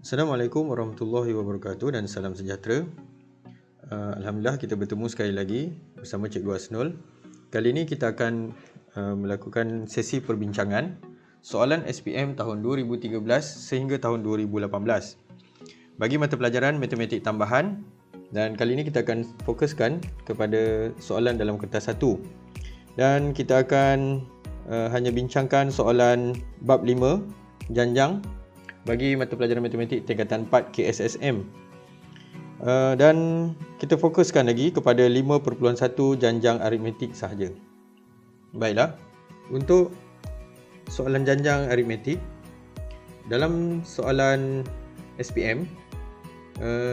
Assalamualaikum warahmatullahi wabarakatuh dan salam sejahtera. Alhamdulillah kita bertemu sekali lagi bersama Cikgu Asnul. Kali ini kita akan melakukan sesi perbincangan soalan SPM tahun 2013 sehingga tahun 2018 bagi mata pelajaran matematik tambahan, dan kali ini kita akan fokuskan kepada soalan dalam kertas 1 dan kita akan hanya bincangkan soalan bab 5 janjang bagi mata pelajaran matematik tingkatan 4 KSSM. Dan kita fokuskan lagi kepada 5.1 janjang aritmetik sahaja. Baiklah, untuk soalan janjang aritmetik dalam soalan SPM,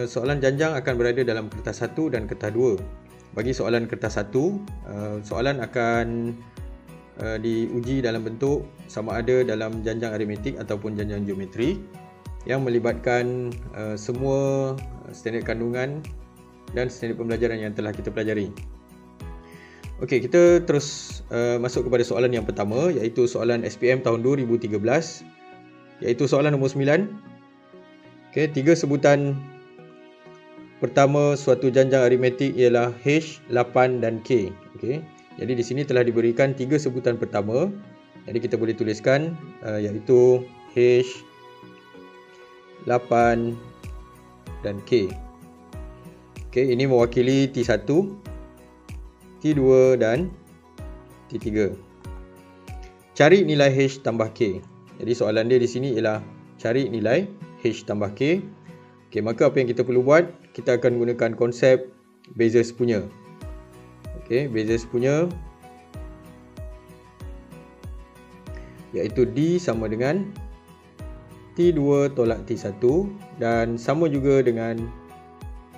soalan janjang akan berada dalam kertas 1 dan kertas 2. Bagi soalan kertas 1, soalan akan diuji dalam bentuk sama ada dalam janjang aritmetik ataupun janjang geometri yang melibatkan semua standard kandungan dan standard pembelajaran yang telah kita pelajari. Okey, kita terus masuk kepada soalan yang pertama, iaitu soalan SPM tahun 2013, iaitu soalan nombor 9. Okey, tiga sebutan pertama suatu janjang aritmetik ialah H, 8 dan K. Okey. Jadi di sini telah diberikan tiga sebutan pertama. Jadi kita boleh tuliskan iaitu H, 8 dan K. Okey, ini mewakili T1, T2 dan T3. Cari nilai H tambah K. Jadi soalan dia di sini ialah cari nilai H tambah K. Okey, maka apa yang kita perlu buat? Kita akan gunakan konsep Bezos punya. Okey, Bezos punya iaitu D sama dengan T2 tolak T1 dan sama juga dengan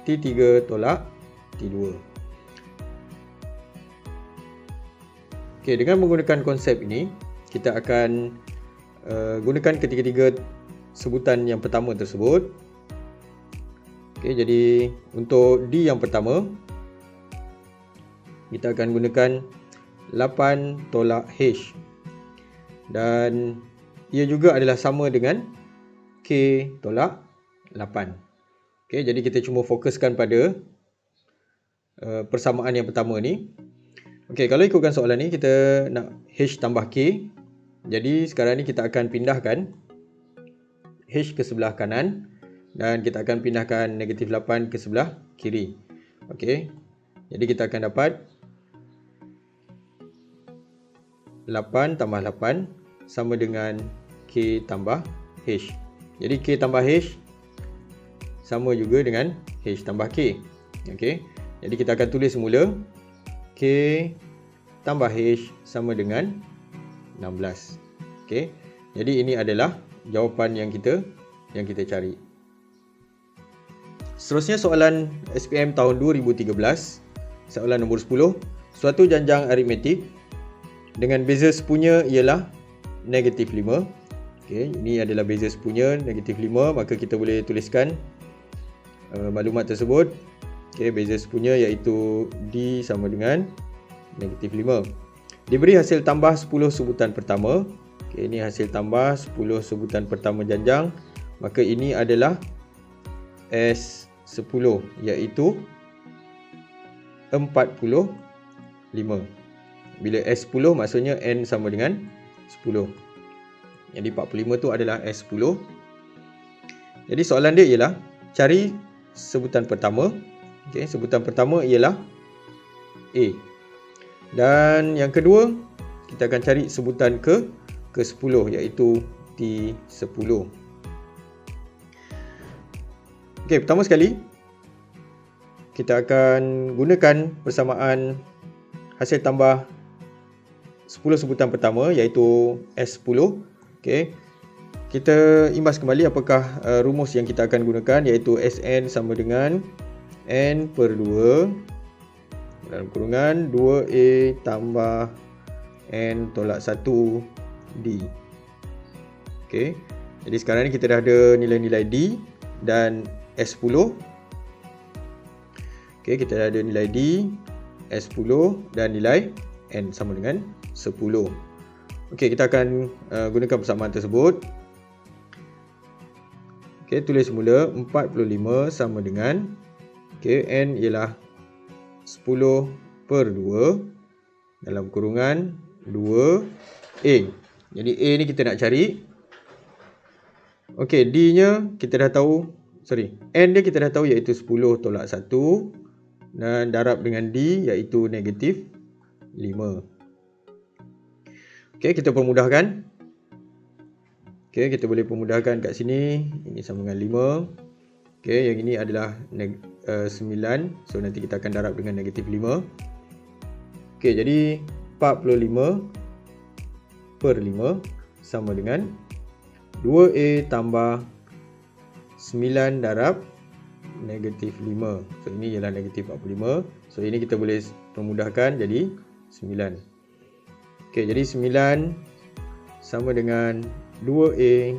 T3 tolak T2. Okey, dengan menggunakan konsep ini, kita akan gunakan ketiga-tiga sebutan yang pertama tersebut. Okey, jadi untuk D yang pertama, kita akan gunakan 8 tolak H dan ia juga adalah sama dengan K tolak 8. Okey, jadi kita cuma fokuskan pada persamaan yang pertama ni. Okey, kalau ikutkan soalan ni kita nak H tambah K. Jadi sekarang ni kita akan pindahkan H ke sebelah kanan dan kita akan pindahkan negatif 8 ke sebelah kiri. Okey, jadi kita akan dapat 8 tambah 8 sama dengan K tambah H. Jadi K tambah H sama juga dengan H tambah K. Okey, jadi kita akan tulis semula K tambah H sama dengan 16. Okey, jadi ini adalah jawapan yang kita cari. Seterusnya soalan SPM tahun 2013, soalan nombor 10. Suatu janjang aritmetik dengan Bezos punya ialah negatif 5. Okey, ini adalah Bezos punya negatif 5, maka kita boleh tuliskan maklumat tersebut. Okey, Bezos punya iaitu D sama dengan negatif 5. Diberi hasil tambah 10 sebutan pertama. Okey, ini hasil tambah 10 sebutan pertama janjang, maka ini adalah S10 iaitu 45. Bila S10 maksudnya N sama dengan 10. Jadi 45 tu adalah S10. Jadi soalan dia ialah cari sebutan pertama. Okey, sebutan pertama ialah A. Dan yang kedua, kita akan cari sebutan ke-10 iaitu T10. Okey, pertama sekali kita akan gunakan persamaan hasil tambah 10 sebutan pertama iaitu S10. Okey, kita imbas kembali apakah rumus yang kita akan gunakan, iaitu Sn sama dengan N per 2 dalam kurungan 2A tambah N tolak 1 D. Okey, jadi sekarang ni kita dah ada nilai-nilai D dan S10. Okey, kita dah ada nilai D, S10 dan nilai N sama dengan 10. Okey, kita akan gunakan persamaan tersebut. Okey, tulis mula 45 sama dengan, okey, N ialah 10 per 2 dalam kurungan 2A. Jadi A ni kita nak cari. Okey, D nya kita dah tahu, N dia kita dah tahu iaitu 10 tolak 1 dan darab dengan D iaitu negatif 5. Okey, kita permudahkan. Okey, kita boleh permudahkan kat sini. Ini sama dengan 5. Okey, yang ini adalah 9. So nanti kita akan darab dengan negatif 5. Okey, jadi 45 per 5 sama dengan 2A tambah 9 darab negatif 5. So ini ialah negatif 45. So ini kita boleh permudahkan jadi 9. Okey, jadi 9 sama dengan 2A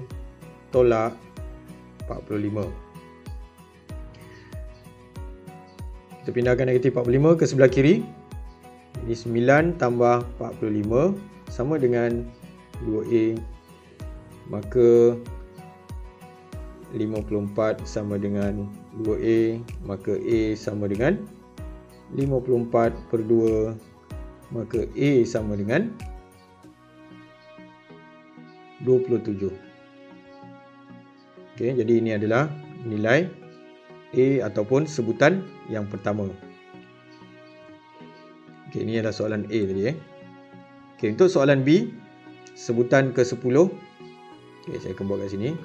tolak 45. Kita pindahkan negatif 45 ke sebelah kiri. Jadi 9 tambah 45 sama dengan 2A. Maka 54 sama dengan 2A. Maka A sama dengan 54 per 2. Maka A sama dengan 27. Okey, jadi ini adalah nilai A ataupun sebutan yang pertama. Okey, ini adalah soalan A tadi. Okey, untuk soalan B, sebutan ke-10. Okey, saya akan buat kat sini.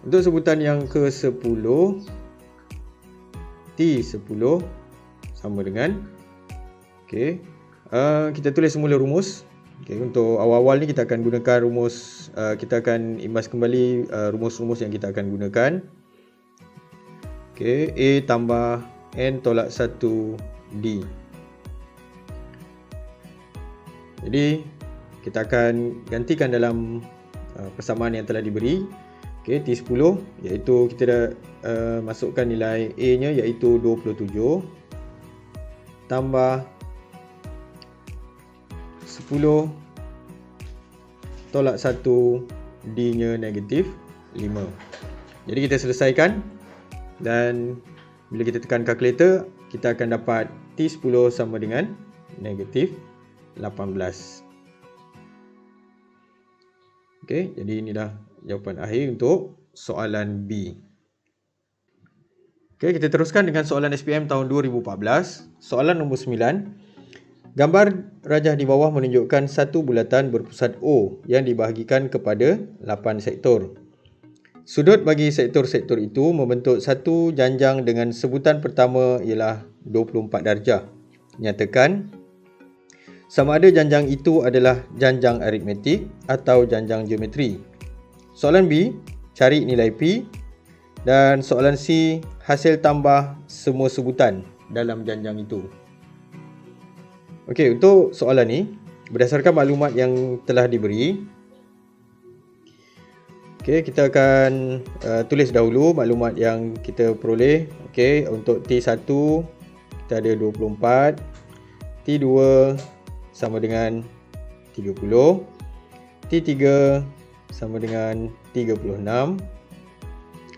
Untuk sebutan yang ke-10, T10 sama dengan, okey, kita tulis semula rumus. Okay, untuk awal-awal ni kita akan gunakan rumus, kita akan imbas kembali rumus-rumus yang kita akan gunakan. Okay, A tambah N tolak 1D. Jadi kita akan gantikan dalam persamaan yang telah diberi. Okay, T10 iaitu kita dah masukkan nilai A nya iaitu 27 tambah 10 tolak 1 D nya negatif 5. Jadi kita selesaikan dan bila kita tekan kalkulator kita akan dapat T10 sama dengan negatif 18. Okey, jadi inilah jawapan akhir untuk soalan B. Okey, kita teruskan dengan soalan SPM tahun 2014. Soalan nombor 9. Gambar rajah di bawah menunjukkan satu bulatan berpusat O yang dibahagikan kepada 8 sektor. Sudut bagi sektor-sektor itu membentuk satu janjang dengan sebutan pertama ialah 24 darjah. Nyatakan sama ada janjang itu adalah janjang aritmetik atau janjang geometri. Soalan B, cari nilai P. Dan soalan C, hasil tambah semua sebutan dalam janjang itu. Okey, untuk soalan ni berdasarkan maklumat yang telah diberi. Okey, kita akan tulis dahulu maklumat yang kita peroleh. Okey, untuk T1 kita ada 24, T2 sama dengan 30, T3 sama dengan 36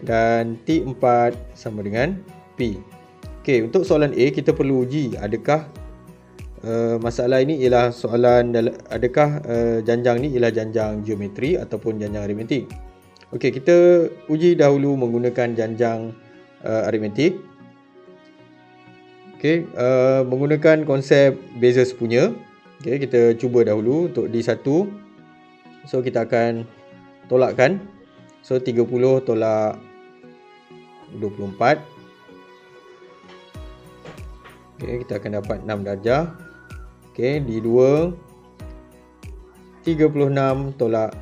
dan T4 sama dengan P. Okey, untuk soalan A kita perlu uji adakah masalah ini ialah soalan adakah janjang ni ialah janjang geometri ataupun janjang aritmetik. Okey, kita uji dahulu menggunakan janjang aritmetik. Okey, menggunakan konsep beza sepunya. Okey, kita cuba dahulu untuk D1. So kita akan tolakkan. So 30 tolak 24. Okey, kita akan dapat 6 darjah. Okey, D2 36 tolak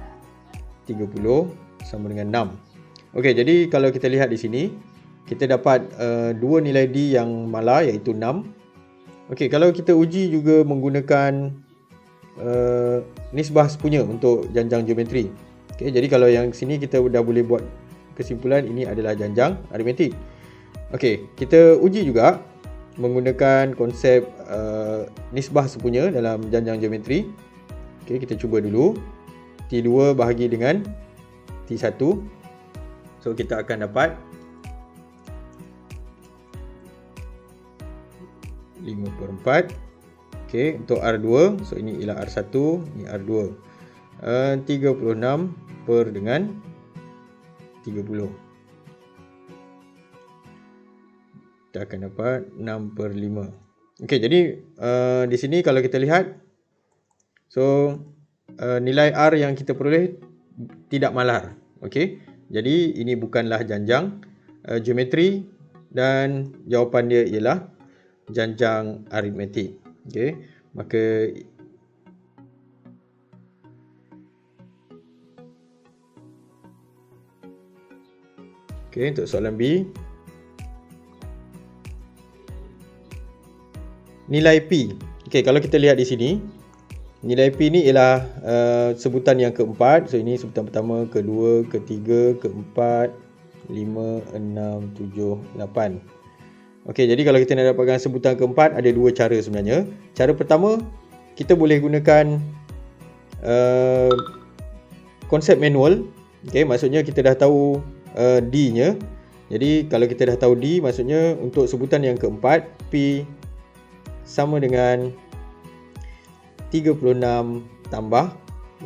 30 sama dengan 6. Okey, jadi kalau kita lihat di sini, kita dapat dua nilai D yang malar iaitu 6. Okey, kalau kita uji juga menggunakan nisbah sepunya untuk janjang geometri. Okey, jadi kalau yang sini kita dah boleh buat kesimpulan ini adalah janjang aritmetik. Okey, kita uji juga menggunakan konsep nisbah sepunya dalam janjang geometri. Okey, kita cuba dulu. T2 bahagi dengan T1. So kita akan dapat 5/4. Okey, untuk R2, so ini ialah R1, ini R2. 36 per dengan 30. Kita akan dapat 6/5. Okey, jadi di sini kalau kita lihat, so nilai R yang kita peroleh tidak malar. Okey, jadi ini bukanlah janjang geometri dan jawapan dia ialah janjang aritmetik. Okey, maka untuk soalan B, nilai P. Okey, kalau kita lihat di sini, nilai P ni ialah sebutan yang keempat. So ini sebutan pertama, kedua, ketiga, keempat, 5, 6, 7, 8. Okey, jadi kalau kita nak dapatkan sebutan keempat, ada dua cara sebenarnya. Cara pertama, kita boleh gunakan konsep manual. Okey, maksudnya kita dah tahu D-nya. Jadi kalau kita dah tahu D, maksudnya untuk sebutan yang keempat, P sama dengan 36 tambah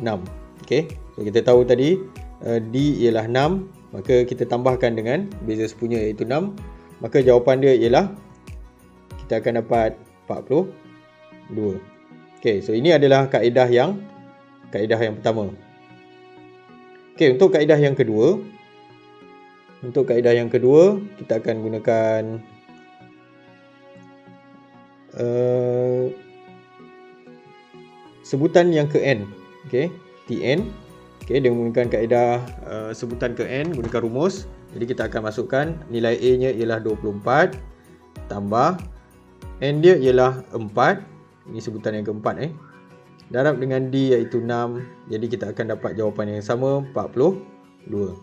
6. Okey, so kita tahu tadi D ialah 6, maka kita tambahkan dengan beza sepunya iaitu 6. Maka jawapan dia ialah kita akan dapat 42. Okey, so ini adalah kaedah yang pertama. Okey, untuk kaedah yang kedua, kita akan gunakan sebutan yang ke n. Okey, Tn. Okey, dia menggunakan kaedah sebutan ke n, gunakan rumus. Jadi kita akan masukkan nilai A nya ialah 24 tambah n dia ialah 4. Ini sebutan yang keempat darab dengan D iaitu 6. Jadi kita akan dapat jawapan yang sama, 42.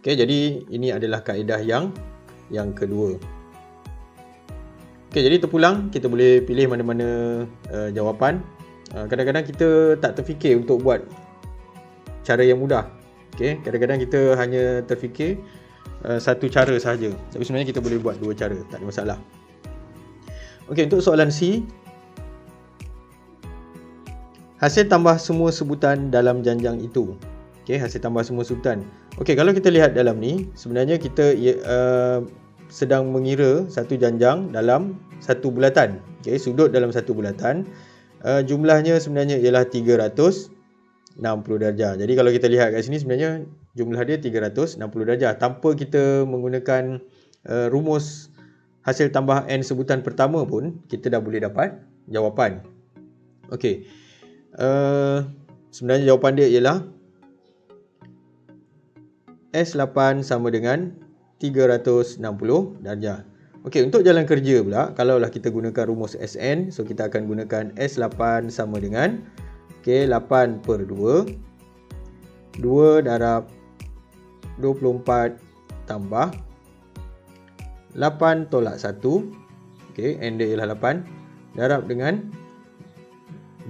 Okey, jadi ini adalah kaedah yang kedua. Okey, jadi terpulang kita boleh pilih mana-mana jawapan. Kadang-kadang kita tak terfikir untuk buat cara yang mudah. Okey, kadang-kadang kita hanya terfikir satu cara sahaja. Tapi sebenarnya kita boleh buat dua cara, tak ada masalah. Okey, untuk soalan C, hasil tambah semua sebutan dalam janjang itu. Okey, hasil tambah semua sebutan. Okey, kalau kita lihat dalam ni, sebenarnya kita sedang mengira satu janjang dalam satu bulatan. Okey, sudut dalam satu bulatan. Jumlahnya sebenarnya ialah 360 darjah. Jadi kalau kita lihat kat sini, sebenarnya jumlah dia 360 darjah. Tanpa kita menggunakan rumus hasil tambah n sebutan pertama pun, kita dah boleh dapat jawapan. Okey, sebenarnya jawapan dia ialah S8 sama dengan 360 darjah. Okey, untuk jalan kerja pula, kalaulah kita gunakan rumus Sn, so kita akan gunakan S8 sama dengan 8/2 2 darab 24 tambah 8 tolak 1. Okey, n dia ialah 8 darab dengan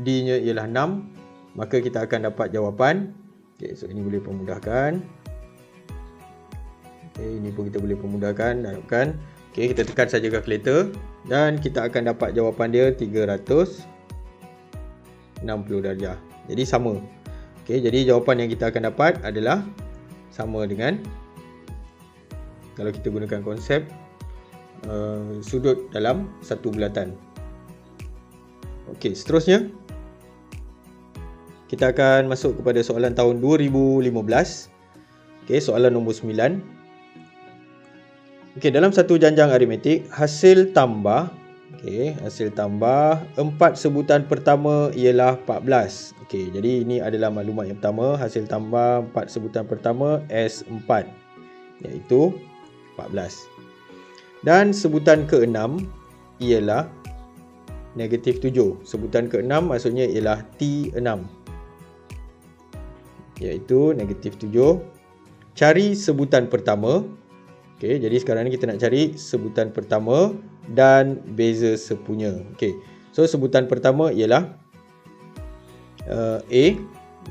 D nya ialah 6. Maka kita akan dapat jawapan. Okey, so ini boleh pemudahkan. Okey, ini pun kita boleh pemudahkan, darabkan. Okey, kita tekan saja kalkulator dan kita akan dapat jawapan dia 360 darjah. Jadi sama. Okey, jadi jawapan yang kita akan dapat adalah sama dengan, kalau kita gunakan konsep sudut dalam satu bulatan. Okey, seterusnya kita akan masuk kepada soalan tahun 2015. Okey, soalan nombor 9. Okey, dalam satu janjang aritmetik, hasil tambah 4 sebutan pertama ialah 14. Okey, jadi ini adalah maklumat yang pertama. Hasil tambah 4 sebutan pertama S4 iaitu 14. Dan sebutan ke-6 ialah negatif 7. Sebutan ke-6 maksudnya ialah T6 iaitu negatif 7. Cari sebutan pertama. Okey, jadi sekarang ni kita nak cari sebutan pertama dan beza sepunya. Okey, so sebutan pertama ialah A.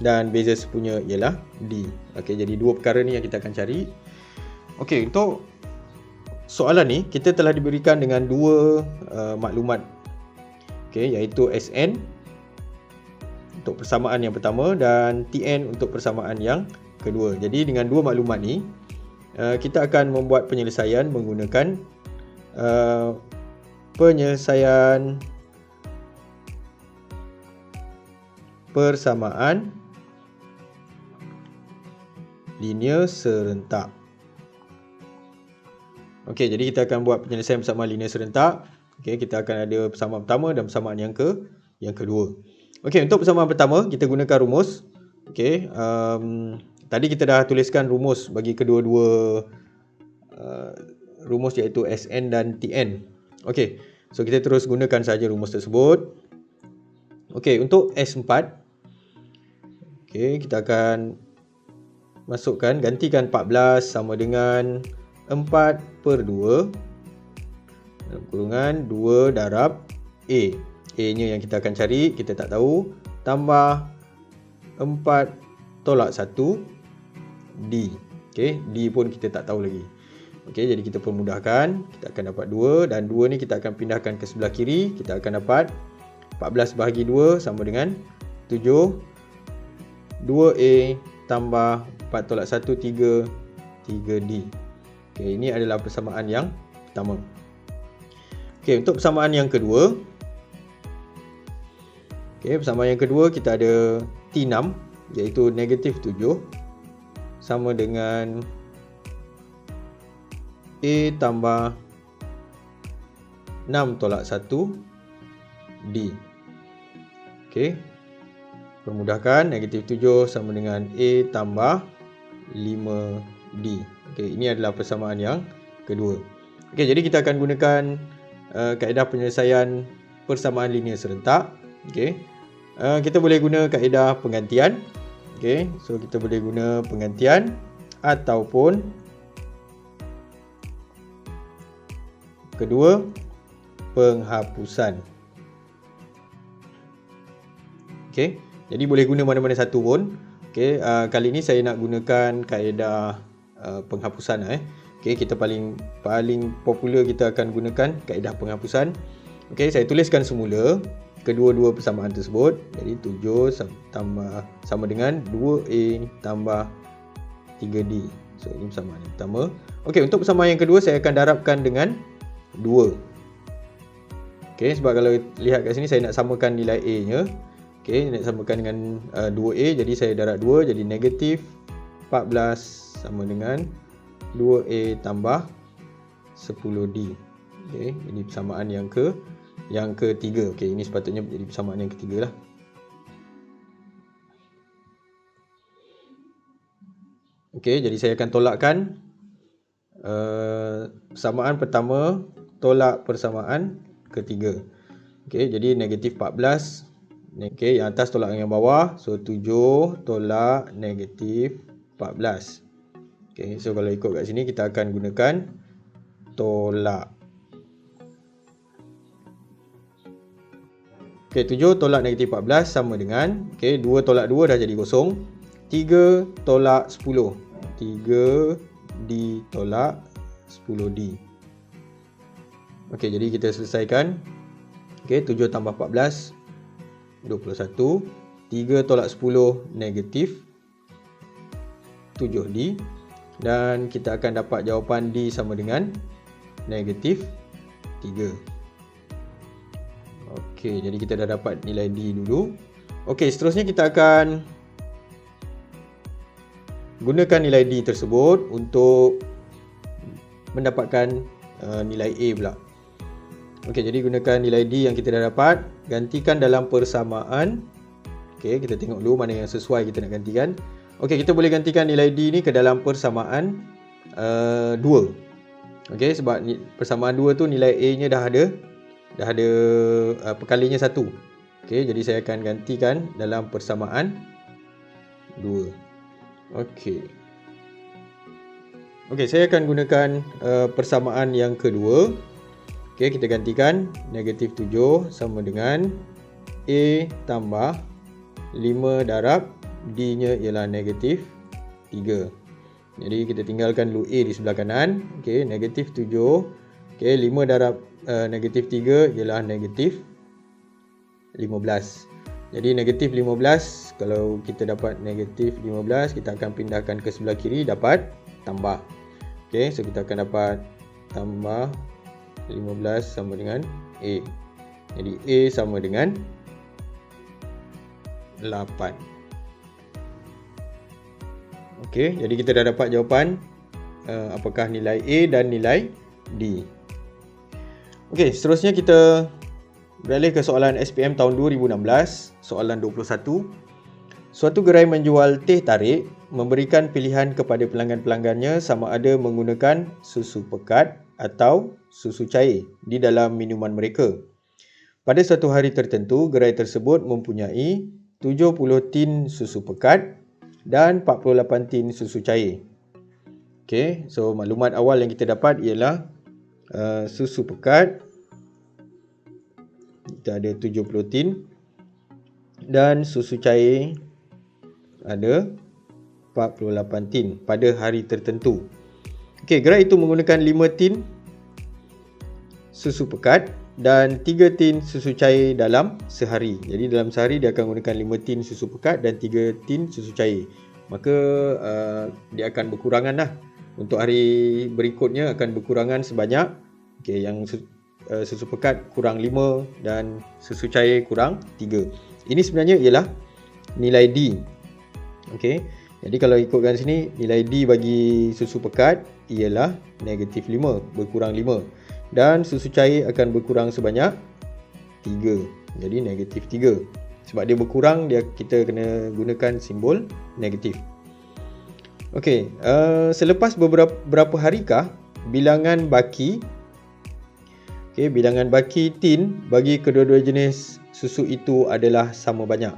dan beza sepunya ialah D. Okey, jadi dua perkara ni yang kita akan cari. Okey, untuk soalan ni kita telah diberikan dengan dua maklumat, okey, iaitu Sn untuk persamaan yang pertama dan Tn untuk persamaan yang kedua. Jadi dengan dua maklumat ni kita akan membuat penyelesaian menggunakan penyelesaian persamaan linear serentak. Okey, jadi kita akan buat penyelesaian persamaan linear serentak. Okey, kita akan ada persamaan pertama dan persamaan yang kedua. Okey, untuk persamaan pertama kita gunakan rumus. Okey, tadi kita dah tuliskan rumus bagi kedua-dua rumus iaitu Sn dan Tn. Okey, so kita terus gunakan saja rumus tersebut. Okey, untuk S4, okey, kita akan masukkan, gantikan 14 sama dengan 4/2 dalam kurungan 2 darab A. A nya yang kita akan cari, kita tak tahu, tambah 4/1 D. Okey, D pun kita tak tahu lagi. Okey, jadi kita permudahkan, kita akan dapat 2 dan 2 ni kita akan pindahkan ke sebelah kiri, kita akan dapat 14 bahagi 2 sama dengan 7. 2A tambah 4/1 3D. Okey, ini adalah persamaan yang pertama. Okey, untuk persamaan yang kedua. Okey, persamaan yang kedua kita ada T6 iaitu -7 sama dengan A tambah 6/1 D. Okey, permudahkan, -7 sama dengan A tambah 5D. Okey, ini adalah persamaan yang kedua. Okey, jadi kita akan gunakan kaedah penyelesaian persamaan linear serentak. Okey, kita boleh guna kaedah penggantian. Okey, so kita boleh guna penggantian ataupun kedua, penghapusan. Okey, jadi boleh guna mana-mana satu pun. Okey, kali ini saya nak gunakan kaedah penghapusan. Okey, kita paling popular kita akan gunakan kaedah penghapusan. Okey, saya tuliskan semula kedua-dua persamaan tersebut. Jadi 7 sama dengan 2A tambah 3D. So ini persamaan yang pertama. Okey, untuk persamaan yang kedua saya akan darabkan dengan 2. Okey, sebab kalau lihat kat sini saya nak samakan nilai A nya. Okey, nak samakan dengan 2A, jadi saya darab 2 jadi -14 sama dengan 2A tambah 10D. Okey, ini persamaan yang ketiga. Okey, ini sepatutnya jadi persamaan yang ketiga lah. Okey, jadi saya akan tolakkan persamaan pertama tolak persamaan ketiga. Okey, jadi -14. Okey, yang atas tolak yang bawah. So 7 tolak -14. Okey, so kalau ikut kat sini kita akan gunakan tolak. Okey, 7 tolak -14 sama dengan, okey, 2 tolak 2 dah jadi kosong. 3 tolak 10. 3D tolak 10D. Okey, jadi kita selesaikan. Okey, 7 tambah 14 21. 3 tolak 10 negatif 7D. Dan kita akan dapat jawapan D sama dengan -3. Okey, jadi kita dah dapat nilai D dulu. Okey, seterusnya kita akan gunakan nilai D tersebut untuk mendapatkan nilai A pula. Okey, jadi gunakan nilai D yang kita dah dapat, gantikan dalam persamaan. Okey, kita tengok dulu mana yang sesuai kita nak gantikan. Okey, kita boleh gantikan nilai D ni ke dalam persamaan 2. Okey, sebab persamaan 2 tu nilai A nya dah ada perkalinya 1. Okey, jadi saya akan gantikan dalam persamaan 2. Okey. Okey, saya akan gunakan persamaan yang kedua. Okey, kita gantikan -7 sama dengan A tambah 5 darab D-nya ialah negatif 3. Jadi kita tinggalkan dulu A di sebelah kanan. Okey, negatif 7. Okey, 5 darab negatif 3 ialah negatif 15. Jadi negatif 15, kalau kita dapat negatif 15, kita akan pindahkan ke sebelah kiri, dapat tambah. Okey, so kita akan dapat tambah 15 sama dengan A. Jadi A sama dengan 8. Okey, jadi kita dah dapat jawapan apakah nilai A dan nilai D. Okey, seterusnya kita beralih ke soalan SPM tahun 2016, soalan 21. Suatu gerai menjual teh tarik, memberikan pilihan kepada pelanggan-pelanggannya sama ada menggunakan susu pekat atau susu cair di dalam minuman mereka. Pada suatu hari tertentu, gerai tersebut mempunyai 70 tin susu pekat dan 48 tin susu cair. Okey, so maklumat awal yang kita dapat ialah susu pekat kita ada 70 tin dan susu cair ada 48 tin pada hari tertentu. Okey, gerai itu menggunakan 5 tin susu pekat dan 3 tin susu cair dalam sehari. Jadi dalam sehari dia akan gunakan 5 tin susu pekat dan 3 tin susu cair. Maka dia akan berkurangan lah. Untuk hari berikutnya akan berkurangan sebanyak yang susu pekat kurang 5 dan susu cair kurang 3. Ini sebenarnya ialah nilai D. Okey. Jadi kalau ikutkan sini, nilai D bagi susu pekat ialah negatif 5, berkurang 5. Dan susu cair akan berkurang sebanyak 3. Jadi negatif 3. Sebab dia berkurang, kita kena gunakan simbol negatif. Okey, selepas berapa harikah bilangan baki tin bagi kedua-dua jenis susu itu adalah sama banyak.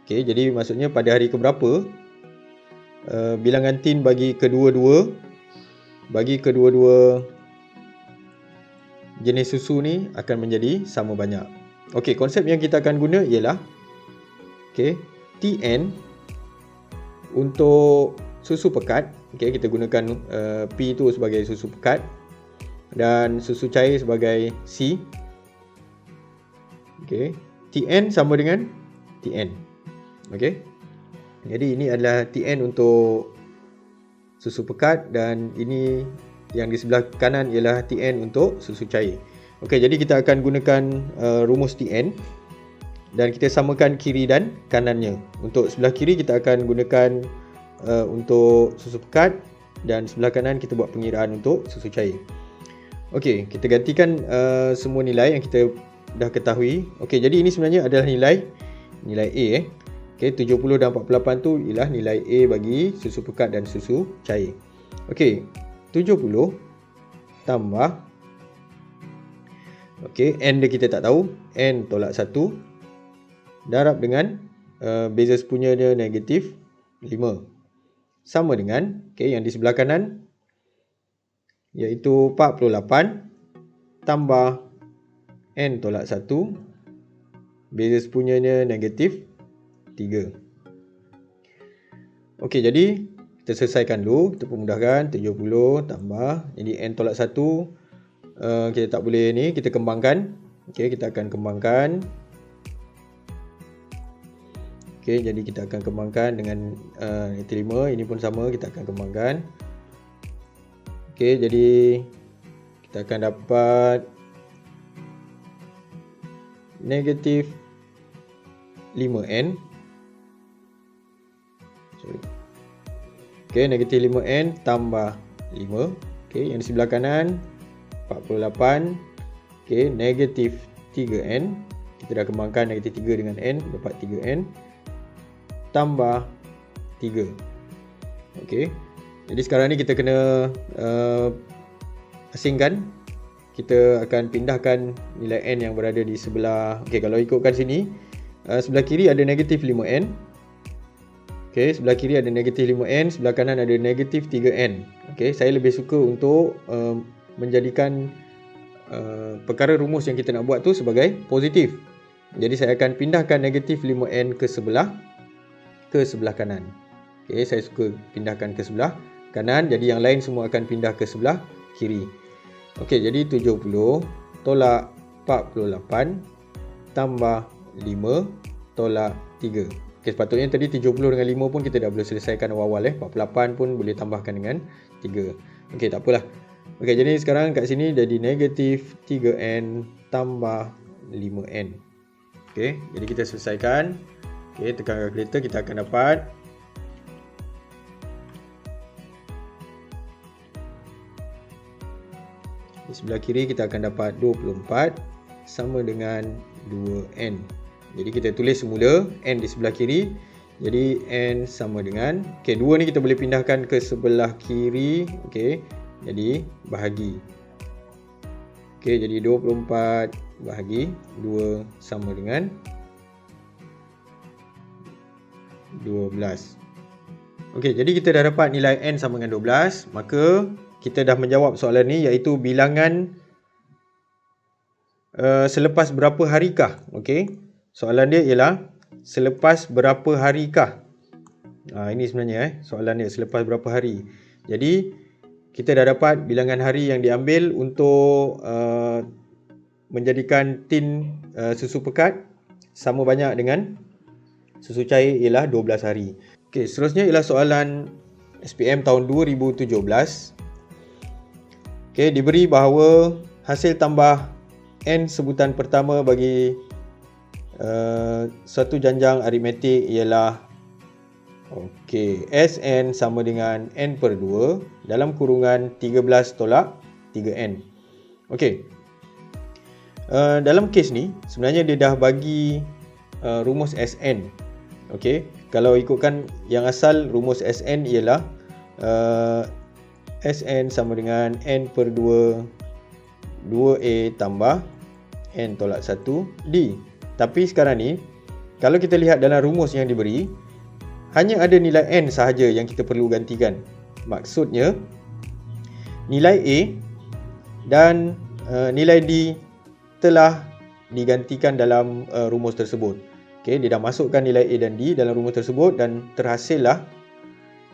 Okey, jadi maksudnya pada hari keberapa bilangan tin bagi kedua-dua jenis susu ni akan menjadi sama banyak. Okey, konsep yang kita akan guna ialah Tn untuk susu pekat. Okey, kita gunakan P itu sebagai susu pekat dan susu cair sebagai C. Okey, Tn sama dengan Tn. Okey. Jadi ini adalah Tn untuk susu pekat dan ini yang di sebelah kanan ialah Tn untuk susu cair. Okey, jadi kita akan gunakan rumus Tn dan kita samakan kiri dan kanannya. Untuk sebelah kiri kita akan gunakan untuk susu pekat dan sebelah kanan kita buat pengiraan untuk susu cair. Okey, kita gantikan semua nilai yang kita dah ketahui. Okey, jadi ini sebenarnya adalah nilai A. Okey, 70 dan 48 tu ialah nilai A bagi susu pekat dan susu cair. Okey, 70 tambah N dia kita tak tahu, N tolak 1 darab dengan beza sepunya dia negatif 5 sama dengan yang di sebelah kanan iaitu 48 tambah N tolak 1 beza sepunya dia negatif 3. Okey, jadi kita selesaikan dulu, kita permudahkan. 70 tambah, jadi N tolak 1 kita tak boleh ni, kita kembangkan. Okey, kita akan kembangkan. Okey, jadi kita akan kembangkan dengan negatif 5. Ini pun sama, kita akan kembangkan. Okey, jadi kita akan dapat negatif 5N. Okey, negatif 5N tambah 5. Okey, yang di sebelah kanan 48. Okey, negatif 3N. Kita dah kembangkan negatif 3 dengan N, dapat 3N tambah 3. Okey, jadi sekarang ni kita kena asingkan. Kita akan pindahkan nilai N yang berada di sebelah. Okey, kalau ikutkan sini, sebelah kiri ada negatif 5N. Okey, sebelah kiri ada negatif 5N, sebelah kanan ada negatif 3N. Okey, saya lebih suka untuk menjadikan perkara rumus yang kita nak buat tu sebagai positif. Jadi saya akan pindahkan negatif 5N ke sebelah ke sebelah kanan. Okey, saya suka pindahkan ke sebelah kanan, jadi yang lain semua akan pindah ke sebelah kiri. Okey, jadi 70 tolak 48 tambah 5 tolak 3. Okey, sepatutnya tadi 70 dengan 5 pun kita dah boleh selesaikan awal-awal 48 pun boleh tambahkan dengan 3. Okey, tak apalah. Okey, jadi sekarang kat sini jadi negatif 3n tambah 5n. Okey, jadi kita selesaikan. Okey, tekan kalkulator, kita akan dapat di sebelah kiri kita akan dapat 24 sama dengan 2n. Jadi kita tulis semula n di sebelah kiri. Jadi n sama dengan, okey, 2 ni kita boleh pindahkan ke sebelah kiri. Okey, jadi bahagi. Okey, jadi 24 bahagi 2 sama dengan 12. Okey, jadi kita dah dapat nilai n sama dengan 12. Maka kita dah menjawab soalan ni, iaitu bilangan selepas berapa harikah. Okey, soalan dia ialah selepas berapa harikah. Ini sebenarnya soalan dia, selepas berapa hari. Jadi kita dah dapat bilangan hari yang diambil untuk menjadikan tin susu pekat sama banyak dengan susu cair, ialah 12 hari. Okey, seterusnya ialah soalan SPM tahun 2017. Okey, diberi bahawa hasil tambah n sebutan pertama bagi satu janjang aritmetik ialah Sn sama dengan n per 2 dalam kurungan 13 tolak 3n. Okey, dalam kes ni sebenarnya dia dah bagi rumus Sn. Okey, kalau ikutkan yang asal, rumus Sn ialah Sn sama dengan n per 2 2a tambah n tolak 1d. Tapi sekarang ni, kalau kita lihat dalam rumus yang diberi, hanya ada nilai n sahaja yang kita perlu gantikan. Maksudnya, nilai a dan nilai d telah digantikan dalam rumus tersebut. Okey, dia dah masukkan nilai a dan d dalam rumus tersebut dan terhasillah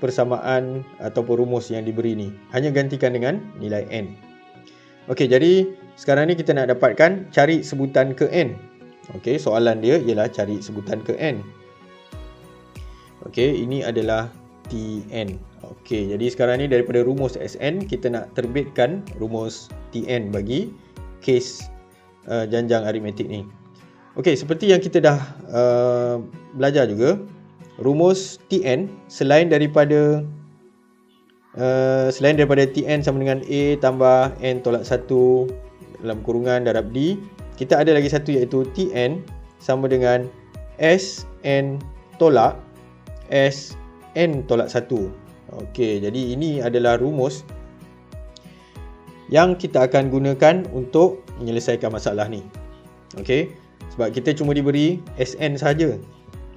persamaan ataupun rumus yang diberi ni. Hanya gantikan dengan nilai n. Okey, jadi sekarang ni kita nak dapatkan cari sebutan ke n. Okey, soalan dia ialah cari sebutan ke n. Okey, ini adalah Tn. Okey, jadi sekarang ni daripada rumus Sn, kita nak terbitkan rumus Tn bagi kes janjang aritmetik ni. Okey, seperti yang kita dah belajar juga, rumus Tn selain daripada Tn sama dengan A tambah n tolak 1 dalam kurungan darab D, kita ada lagi satu, iaitu Tn sama dengan Sn tolak Sn tolak 1. Okey, jadi ini adalah rumus yang kita akan gunakan untuk menyelesaikan masalah ni. Okey, sebab kita cuma diberi Sn saja.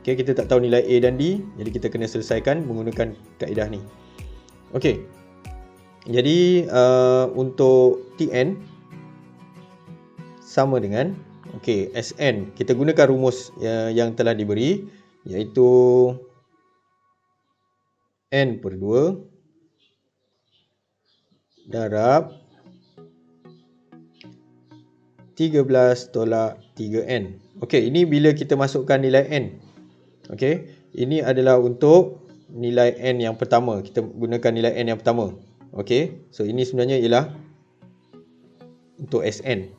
Okey, kita tak tahu nilai A dan D, jadi kita kena selesaikan menggunakan kaedah ni. Okey, jadi untuk Tn sama dengan Sn, kita gunakan rumus yang telah diberi, iaitu n per 2 darab 13 tolak 3n. Okey, ini bila kita masukkan nilai n. Okey, ini adalah untuk nilai n yang pertama. Kita gunakan nilai n yang pertama. Okey, so ini sebenarnya ialah untuk Sn.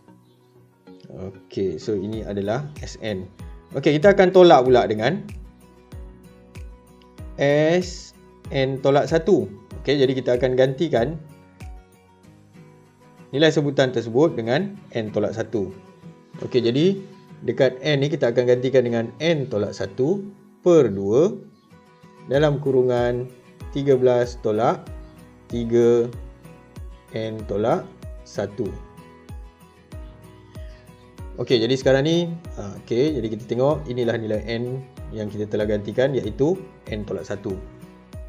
Okey, so ini adalah Sn. Okey, kita akan tolak pula dengan Sn tolak 1. Okey, jadi kita akan gantikan nilai sebutan tersebut dengan n tolak 1. Okey, jadi dekat n ni kita akan gantikan dengan n tolak 1 per 2 dalam kurungan 13 tolak 3 n tolak 1. Okey, jadi sekarang ni jadi kita tengok inilah nilai n yang kita telah gantikan, iaitu n tolak 1.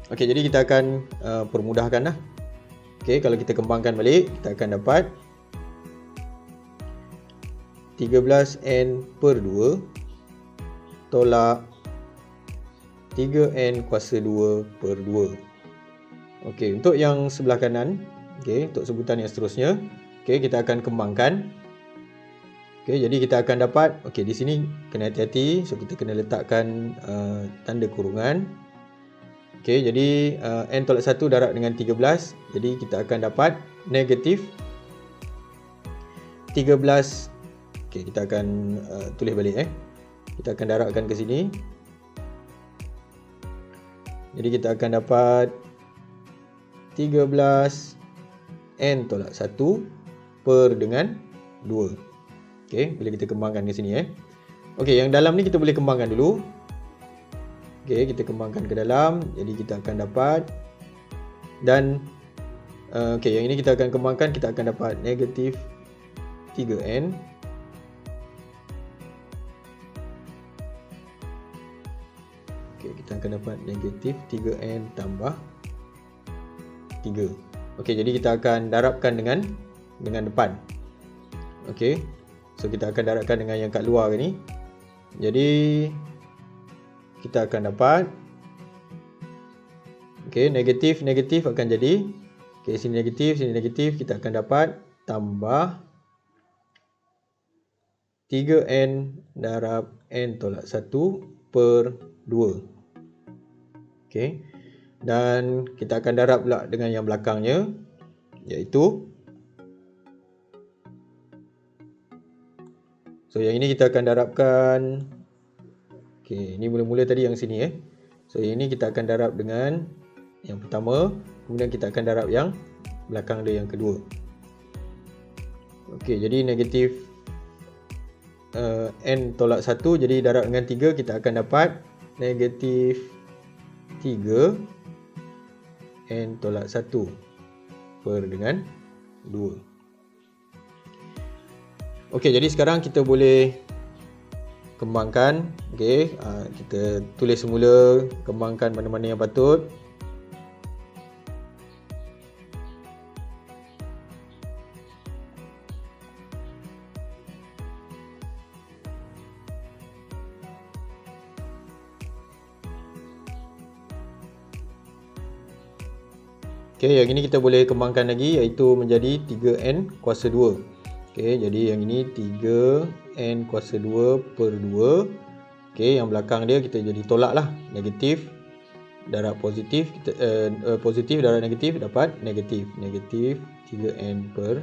Okey, jadi kita akan permudahkanlah. Okey, kalau kita kembangkan balik, kita akan dapat 13n per 2 tolak 3n kuasa 2 per 2. Okey, untuk yang sebelah kanan, okey, untuk sebutan yang seterusnya, okey, kita akan kembangkan. Okey, jadi kita akan dapat, okey, di sini kena hati-hati, so kita kena letakkan tanda kurungan. Okey, jadi n tolak 1 darab dengan 13, jadi kita akan dapat negatif 13. Okey, kita akan tulis balik Kita akan darabkan ke sini. Jadi kita akan dapat 13 n tolak 1 per dengan 2. Okey, bila kita kembangkan ke sini Okey, yang dalam ni kita boleh kembangkan dulu. Okey, kita kembangkan ke dalam. Jadi kita akan dapat, dan okey, yang ini kita akan kembangkan, kita akan dapat negatif 3n kita akan dapat negatif 3n tambah 3. Okey, jadi kita akan darabkan dengan depan. Okey, so kita akan darabkan dengan yang kat luar ni. Jadi kita akan dapat, okey, negatif akan jadi, okey, sini negatif, kita akan dapat tambah 3n darab n tolak 1 per 2. Okey, dan kita akan darab pula dengan yang belakangnya, iaitu, so yang ini kita akan darabkan. Okey, ini mula-mula tadi yang sini So yang ini kita akan darab dengan yang pertama, kemudian kita akan darab yang belakang dia yang kedua. Okey, jadi negatif n tolak 1, jadi darab dengan 3, kita akan dapat negatif 3 n tolak 1 per dengan 2. Okey, jadi sekarang kita boleh kembangkan. Okey, kita tulis semula, kembangkan mana-mana yang patut. Okey, yang ini kita boleh kembangkan lagi, iaitu menjadi 3n kuasa 2. Okey, jadi yang ini 3n kuasa 2 per 2. Okey, yang belakang dia kita jadi tolak lah. Negatif darab positif, positif darab negatif, dapat negatif. Negatif 3n per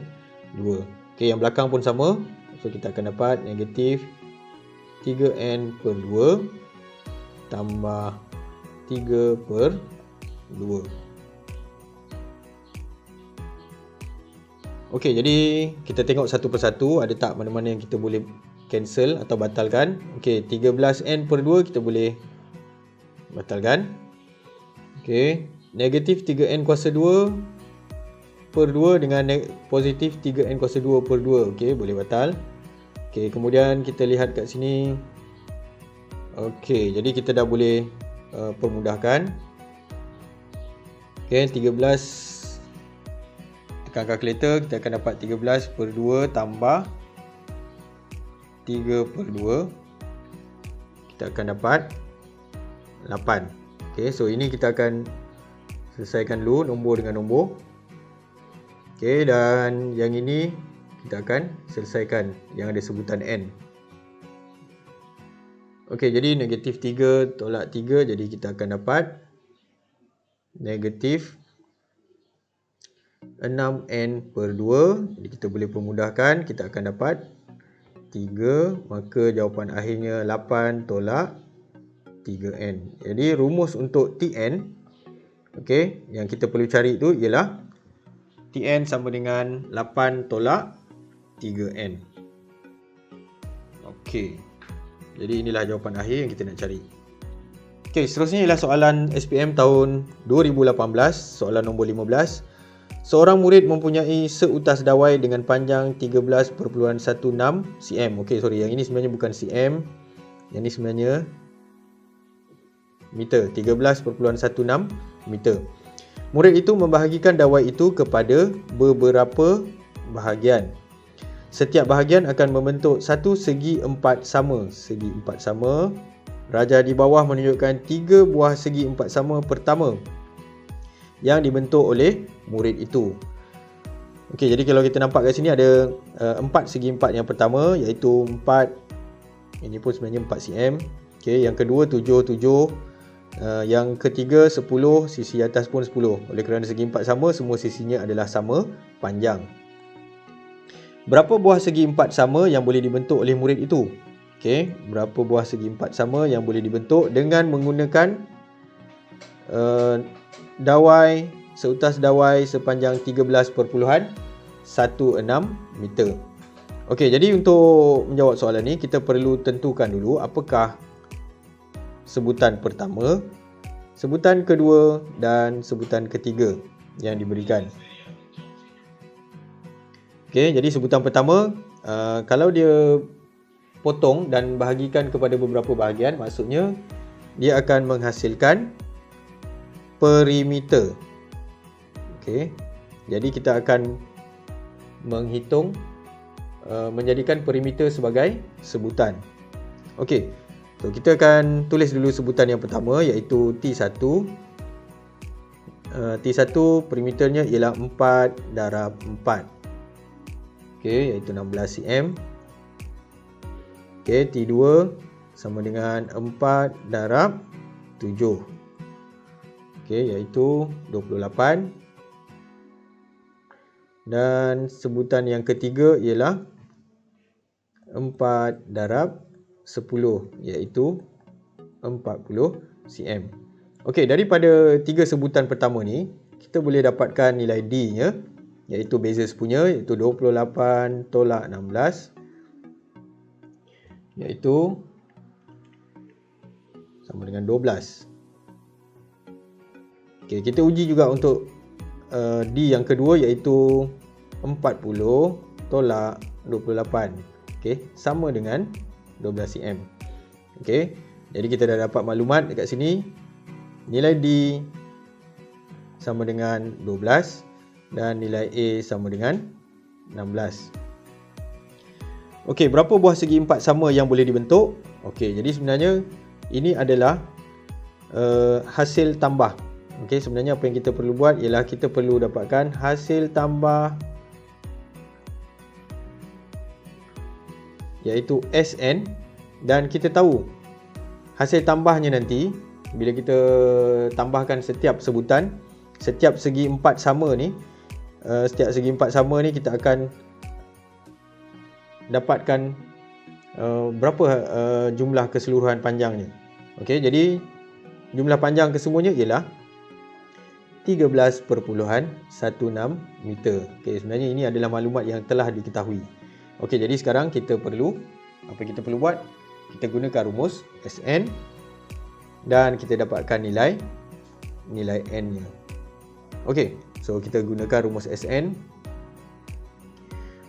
2. Okey, yang belakang pun sama. So kita akan dapat negatif 3n per 2 tambah 3 per 2. Okey, jadi kita tengok satu persatu, ada tak mana-mana yang kita boleh cancel atau batalkan. Okey, 13n per 2 kita boleh batalkan. Okey, negatif 3n kuasa 2 per 2 dengan positif 3n kuasa 2 per 2. Okey, boleh batal. Okey, kemudian kita lihat kat sini. Okey, jadi kita dah boleh permudahkan. Okey, 13, tekan kalkulator, kita akan dapat 13 per 2 tambah 3 per 2. Kita akan dapat 8. Okey, so ini kita akan selesaikan dulu nombor dengan nombor. Okey, dan yang ini kita akan selesaikan yang ada sebutan n. Okey, jadi negatif 3 tolak 3, jadi kita akan dapat negatif 6n per 2. Jadi kita boleh permudahkan, kita akan dapat 3, maka jawapan akhirnya 8 tolak 3n. Jadi rumus untuk Tn, okey, yang kita perlu cari itu ialah Tn sama dengan 8 tolak 3n. Okey, jadi inilah jawapan akhir yang kita nak cari. Okey, seterusnya ialah soalan SPM tahun 2018, soalan nombor 15. Seorang murid mempunyai seutas dawai dengan panjang 13.16 cm. Okey, sorry, yang ini sebenarnya bukan cm. Yang ini sebenarnya meter, 13.16 meter. Murid itu membahagikan dawai itu kepada beberapa bahagian. Setiap bahagian akan membentuk satu segi empat sama. Segi empat sama. Rajah di bawah menunjukkan 3 buah segi empat sama pertama yang dibentuk oleh murid itu. Okey, jadi kalau kita nampak kat sini ada 4 segi empat yang pertama, iaitu 4, ini pun sebenarnya 4 cm. Okey, yang kedua 7, yang ketiga 10, sisi atas pun 10. Oleh kerana segi empat sama, semua sisinya adalah sama panjang. Berapa buah segi empat sama yang boleh dibentuk oleh murid itu? Okey, berapa buah segi empat sama yang boleh dibentuk dengan menggunakan seutas dawai sepanjang 13.16 meter. Okey, jadi untuk menjawab soalan ni, kita perlu tentukan dulu apakah sebutan pertama, sebutan kedua dan sebutan ketiga yang diberikan. Okey, jadi sebutan pertama, kalau dia potong dan bahagikan kepada beberapa bahagian, maksudnya dia akan menghasilkan perimeter. Okey, jadi kita akan menghitung menjadikan perimeter sebagai sebutan. Okey, so kita akan tulis dulu sebutan yang pertama, iaitu T1. T1 perimeternya ialah 4 darab 4. Okey, iaitu 16 cm. Okey, T2 sama dengan 4 darab 7. Okey, iaitu 28. Dan sebutan yang ketiga ialah 4 darab 10, iaitu 40 cm. Okey, daripada 3 sebutan pertama ni, kita boleh dapatkan nilai D-nya, iaitu Bezos punya, iaitu 28 tolak 16, iaitu sama dengan 12. Okey, kita uji juga untuk D yang kedua, iaitu 40 tolak 28. Okey, sama dengan 12 cm. Okey, jadi kita dah dapat maklumat dekat sini. Nilai D sama dengan 12 dan nilai A sama dengan 16. Okey, berapa buah segi empat sama yang boleh dibentuk? Okey, jadi sebenarnya ini adalah hasil tambah. Okey, sebenarnya apa yang kita perlu buat ialah kita perlu dapatkan hasil tambah, iaitu SN, dan kita tahu hasil tambahnya nanti bila kita tambahkan setiap sebutan, setiap segi empat sama ni, kita akan dapatkan berapa jumlah keseluruhan panjangnya. Okey, jadi jumlah panjang kesemuanya ialah 13.16 meter. Okey, sebenarnya ini adalah maklumat yang telah diketahui. Okey, jadi sekarang kita perlu buat? Kita gunakan rumus SN dan kita dapatkan nilai N-nya. Okey, so kita gunakan rumus SN.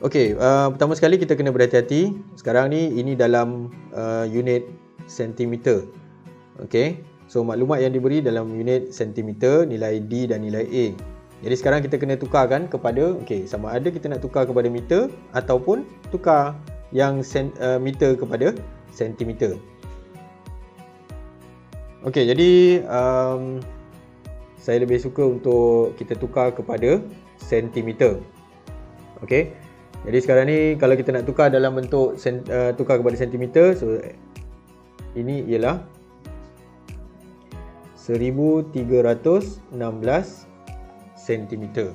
Okey, pertama sekali kita kena berhati-hati. Sekarang ni ini dalam unit sentimeter. Okey, so maklumat yang diberi dalam unit sentimeter, nilai D dan nilai A. Jadi sekarang kita kena tukarkan kepada, okey, sama ada kita nak tukar kepada meter ataupun tukar yang meter kepada sentimeter. Okey, jadi saya lebih suka untuk kita tukar kepada sentimeter. Okey, jadi sekarang ni kalau kita nak tukar dalam bentuk tukar kepada sentimeter, so ini ialah 1316 cm.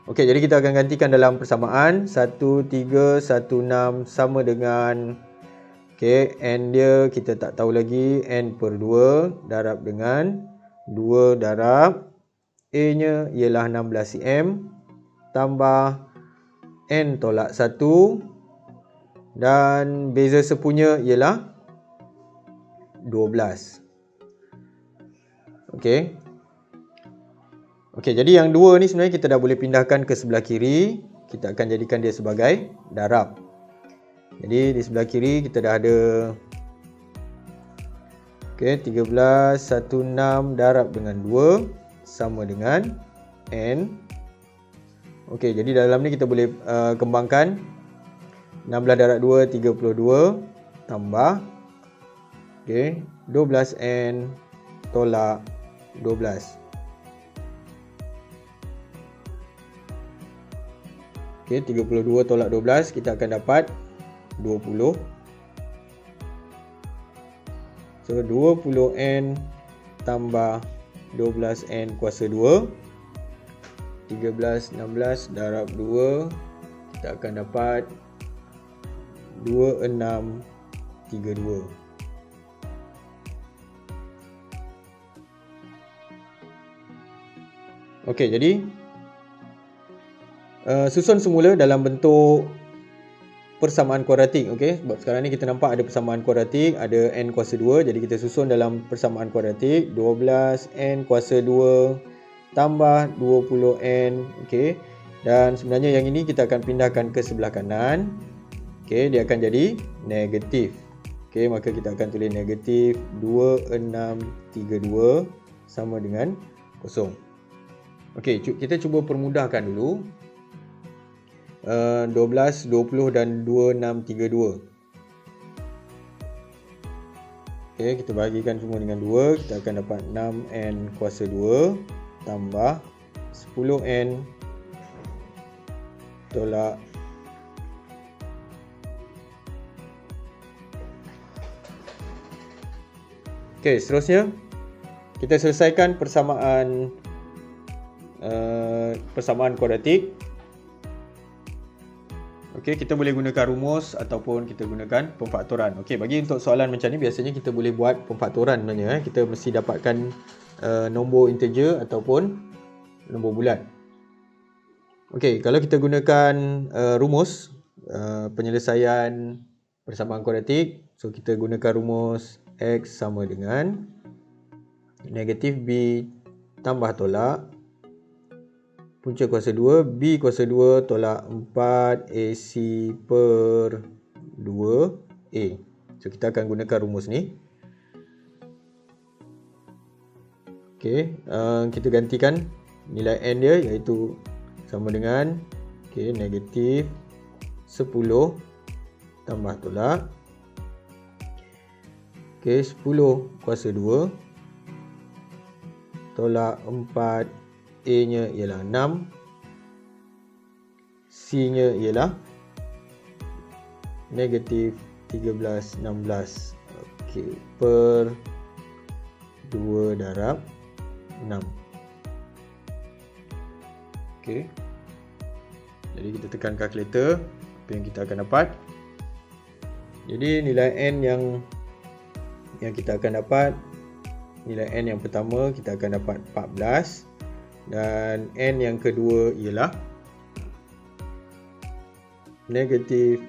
Okey, jadi kita akan gantikan dalam persamaan 1316 sama dengan, okey, N dia kita tak tahu lagi, N per 2 darab dengan 2 darab A nya ialah 16 cm tambah N tolak 1 dan beza sepunya ialah 12. Okey. Okey, jadi yang dua ni sebenarnya kita dah boleh pindahkan ke sebelah kiri. Kita akan jadikan dia sebagai darab. Jadi di sebelah kiri kita dah ada, okey, 1316 darab dengan 2 sama dengan N. Okey, jadi dalam ni kita boleh kembangkan 16 darab 2 32 tambah Okey, 12n tolak 12. Okey, 32 tolak 12 kita akan dapat 20. So 20n tambah 12n kuasa 2. 13, 16 darab 2 kita akan dapat 2632. Okey, jadi susun semula dalam bentuk persamaan kuadratik. Okey, sebab sekarang ni kita nampak ada persamaan kuadratik, ada n kuasa 2. Jadi kita susun dalam persamaan kuadratik 12n kuasa 2 tambah 20n. Okey, dan sebenarnya yang ini kita akan pindahkan ke sebelah kanan. Okey, dia akan jadi negatif. Okey, maka kita akan tulis negatif 2632 sama dengan kosong. Okey, kita cuba permudahkan dulu. 12, 20 dan 2632. Okey, kita bahagikan semua dengan 2. Kita akan dapat 6n kuasa 2 tambah 10n tolak 2. Okey, seterusnya kita selesaikan persamaan kuadratik. Okey, kita boleh gunakan rumus ataupun kita gunakan pemfaktoran. Okey, bagi untuk soalan macam ni biasanya kita boleh buat pemfaktoran sebenarnya. Kita mesti dapatkan nombor integer ataupun nombor bulat. Okey, kalau kita gunakan rumus penyelesaian persamaan kuadratik, so kita gunakan rumus x sama dengan negatif b tambah tolak punca kuasa 2 b kuasa 2 tolak 4 AC per 2A. So kita akan gunakan rumus ni. Okey, kita gantikan nilai n dia iaitu sama dengan negatif 10 tambah tolak 10 kuasa 2 tolak 4 A nya ialah 6, C nya ialah negatif 13, 16 per 2 darab 6. Okey, jadi kita tekan kalkulator, apa yang kita akan dapat. Jadi nilai n yang kita akan dapat, nilai n yang pertama kita akan dapat 14. Dan n yang kedua ialah negatif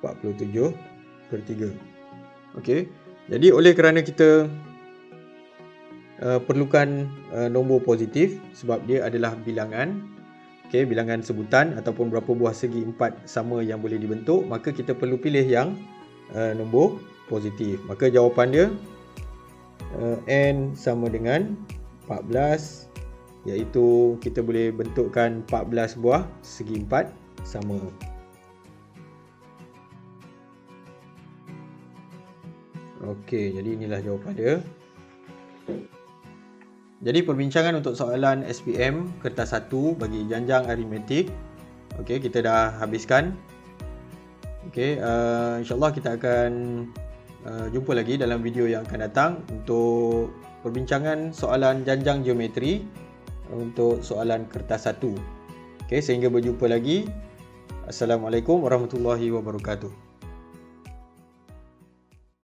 47 per 3. Okey, jadi oleh kerana kita perlukan nombor positif sebab dia adalah bilangan, bilangan sebutan ataupun berapa buah segi 4 sama yang boleh dibentuk, maka kita perlu pilih yang nombor positif. Maka jawapan dia n sama dengan 14, iaitu kita boleh bentukkan 14 buah segi 4 sama. Okey, jadi inilah jawapan dia. Jadi perbincangan untuk soalan SPM kertas 1 bagi janjang aritmetik, okey, kita dah habiskan. Okey, insyaAllah kita akan jumpa lagi dalam video yang akan datang untuk perbincangan soalan janjang geometri untuk soalan kertas 1. Okey, sehingga berjumpa lagi. Assalamualaikum warahmatullahi wabarakatuh.